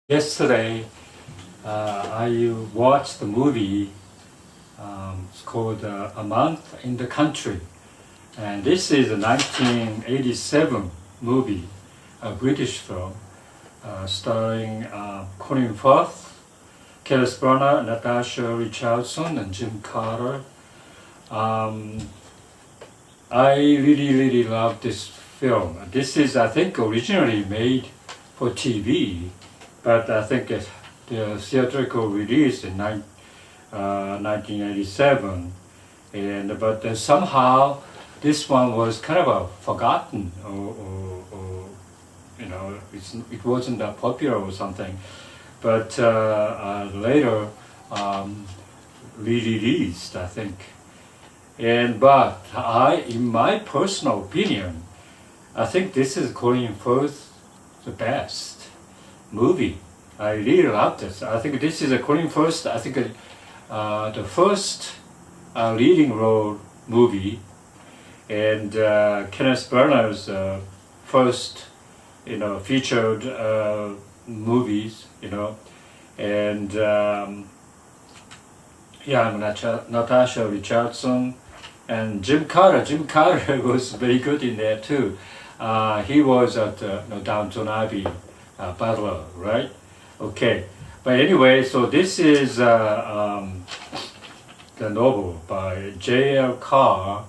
Yesterday, I watched the movie. It's called A Month in the Country, and this is a 1987 movie, a British film, starring Colin Firth, Kenneth, Natasha Richardson, and Jim Carter. I really love this film. This is, I think, originally made for TV, but I think the theatrical release in 1987, but somehow this one was kind of forgotten, or it wasn't that popular or something. But later re-released, I think. But in my personal opinion, I think this is Colin Firth the best movie. I really love this. I think this is a Colin Firth. I think the first leading role movie, and Kenneth Branagh's first, featured movies. And Natasha Richardson and Jim Carter. Jim Carter was very good in there too. He was at Downton Abbey butler, right? Okay, but anyway, so this is the novel by J.L. Carr,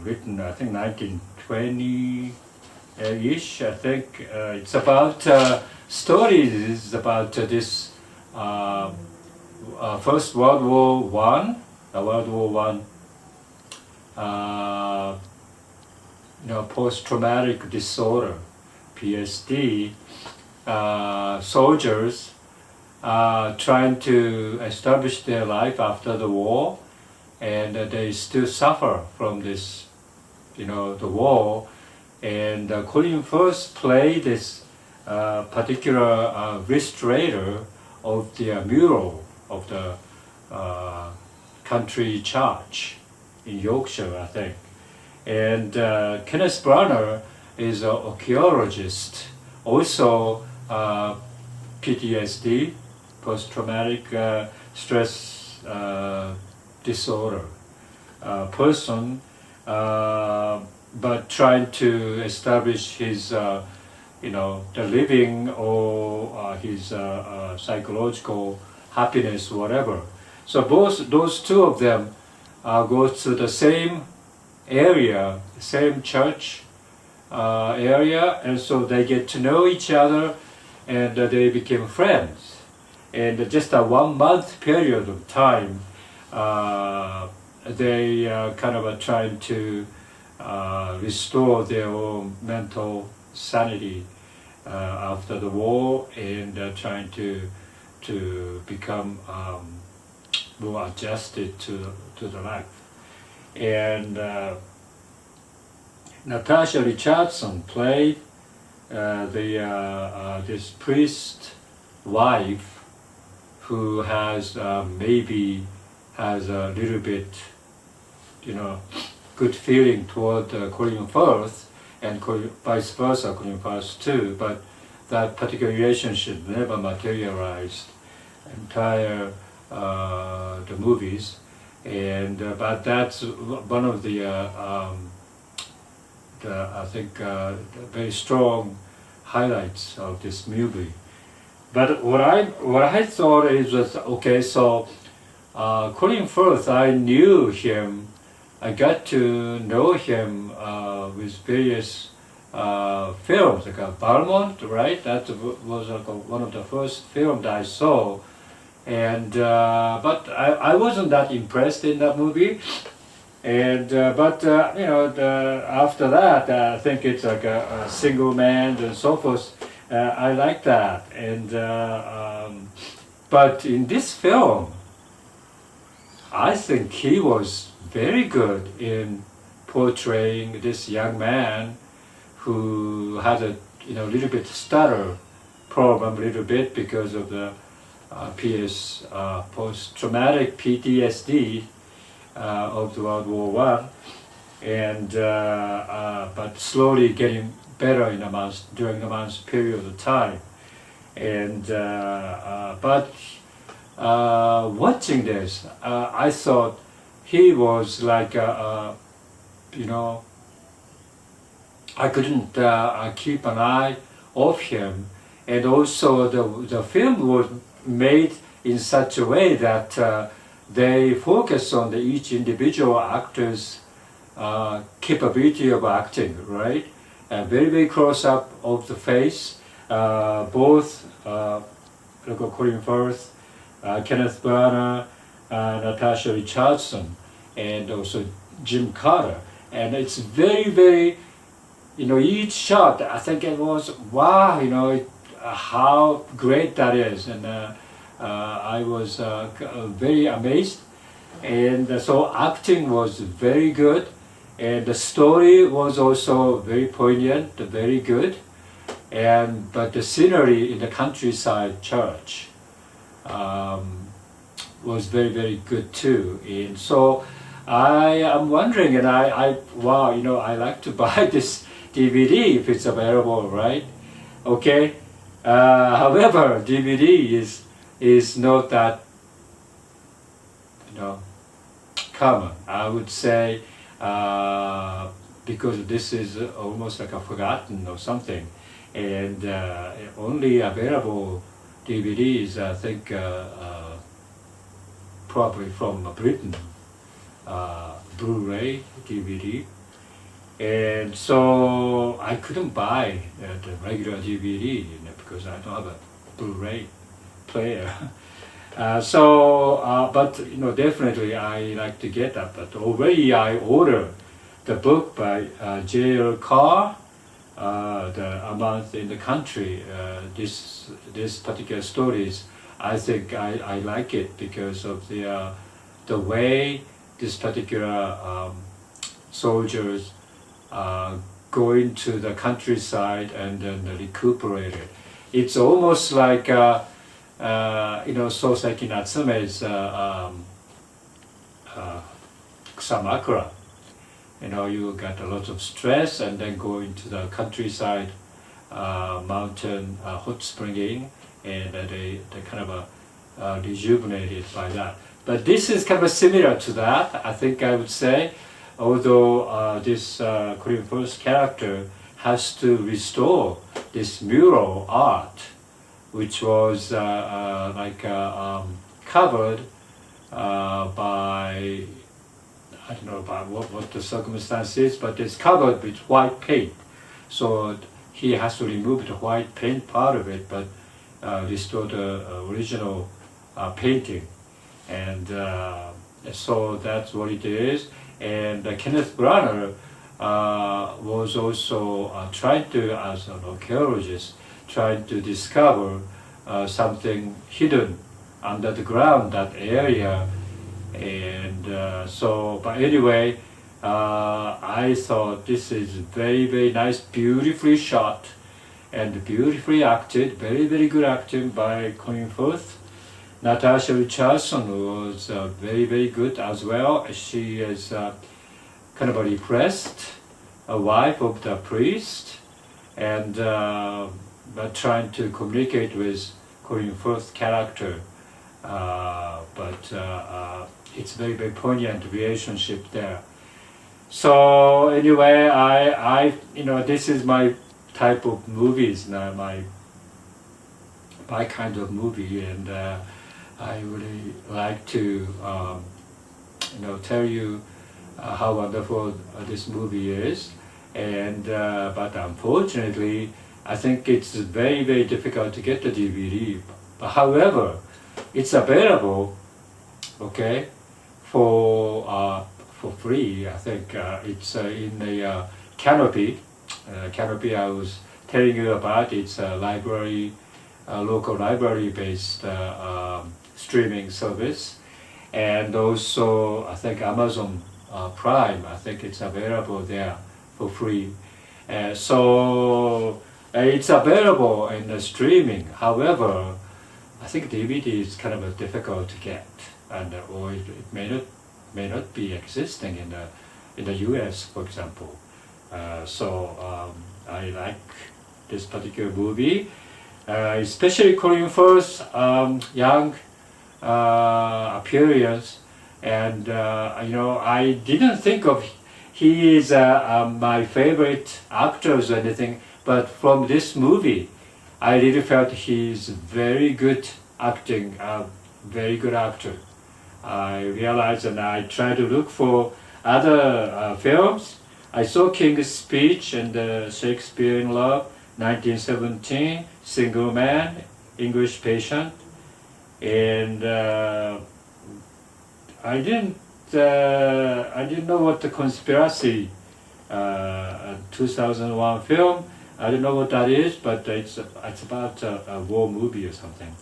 written I think 1920-ish. I think it's about stories about this First World War One, post-traumatic disorder, PSD. Soldiers trying to establish their life after the war, and they still suffer from this, the war. And Colin Firth played this particular illustrator of the mural of the country church in Yorkshire, I think. And Kenneth Branagh is an archaeologist, also PTSD, post-traumatic stress disorder person, but trying to establish his, the living or his psychological happiness, whatever. So those two of them go to the same area, same church area, and so they get to know each other, and they became friends. And just a 1 month period of time, they kind of trying to restore their own mental sanity after the war, and trying to become more adjusted to the life. And Natasha Richardson played this priest wife who has maybe has a little bit, good feeling toward Colin Firth, and vice versa, Colin Firth too. But that particular relationship never materialized entire the movies, and but that's one of the I think the very strong highlights of this movie. But what I thought is that, okay, so Colin Firth, I knew him. I got to know him with various films, like Balmont, right? That was like one of the first films that I saw, and but I wasn't that impressed in that movie. And but after that, I think it's like a single man and so forth. I like that, and but in this film, I think he was very good in portraying this young man who had a little bit stutter problem, a little bit because of the post-traumatic PTSD of the World War One, and but slowly getting better during a month's period of time. And but watching this, I thought he was like you know, I couldn't keep an eye off him, and also the film was made in such a way that they focus on each individual actor's capability of acting, right? Very, very close up of the face, both Colin Firth, Kenneth Branagh, Natasha Richardson, and also Jim Carter. And it's very, very, you know, each shot, I think it was, wow, you know, how great that is. And I was very amazed. And so acting was very good. And the story was also very poignant, very good. But the scenery in the countryside church was very, very good too. And so I am wondering, and wow, you know, I like to buy this DVD if it's available, right? Okay. However, DVD is not that, you know, common. I would say because this is almost like a forgotten or something, and only available DVDs, I think, probably from Britain, Blu-ray DVD. And so I couldn't buy the regular DVD, you know, because I don't have a Blu-ray player. But you know, definitely I like to get that. But already I ordered the book by J.L. Carr, the A Month in the Country. This particular stories, I think I like it because of the way this particular soldiers go into the countryside and then recuperate it. It's almost like you know, Soseki Natsume's Kusamakura. You know, you got a lot of stress and then go into the countryside mountain hot springing, and they kind of rejuvenated by that. But this is kind of similar to that, I think I would say, although this Colin Firth character has to restore this mural art, which was covered by, I don't know about what the circumstance is, but it's covered with white paint. So he has to remove the white paint part of it, but restore the original painting. And so that's what it is. And Kenneth Branagh was also trying to, as an archaeologist, trying to discover something hidden under the ground, that area. And but anyway, I thought this is very, very nice, beautifully shot and beautifully acted, very, very good acting by Colin Firth. Natasha Richardson was very, very good as well. She is kind of a repressed, a wife of the priest, and but trying to communicate with Colin Firth's character. But it's very, very poignant relationship there. So anyway, I you know, this is my type of movies now, my kind of movie, and I really like to you know, tell you how wonderful this movie is. And but unfortunately, I think it's very, very difficult to get the DVD. But however, it's available, okay, for free. I think it's in the Canopy. Canopy I was telling you about. It's a library, local library-based streaming service, and also I think Amazon Prime. I think it's available there for free. So it's available in the streaming. However, I think DVD is kind of difficult to get, and or it may not be existing in the U.S., for example. I like this particular movie. especially Colin Firth's young appearance, and I didn't think of he is my favorite actors or anything, but from this movie, I really felt he's very good acting, very good actor. I realized, and I tried to look for other films. I saw King's Speech and Shakespeare in Love, 1917, Single Man, English Patient, and I didn't know what the conspiracy 2001 film. I don't know what that is, but it's about a war movie or something.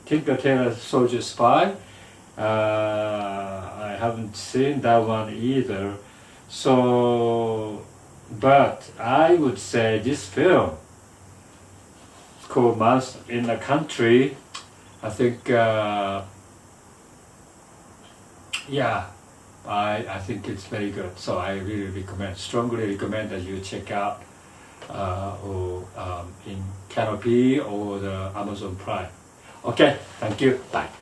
Tinker Tailor Soldier Spy. I haven't seen that one either. So, but I would say this film called Monster in the Country, I think, I think it's very good. So I really strongly recommend that you check out in Canopy or the Amazon Prime. Okay, thank you. Bye.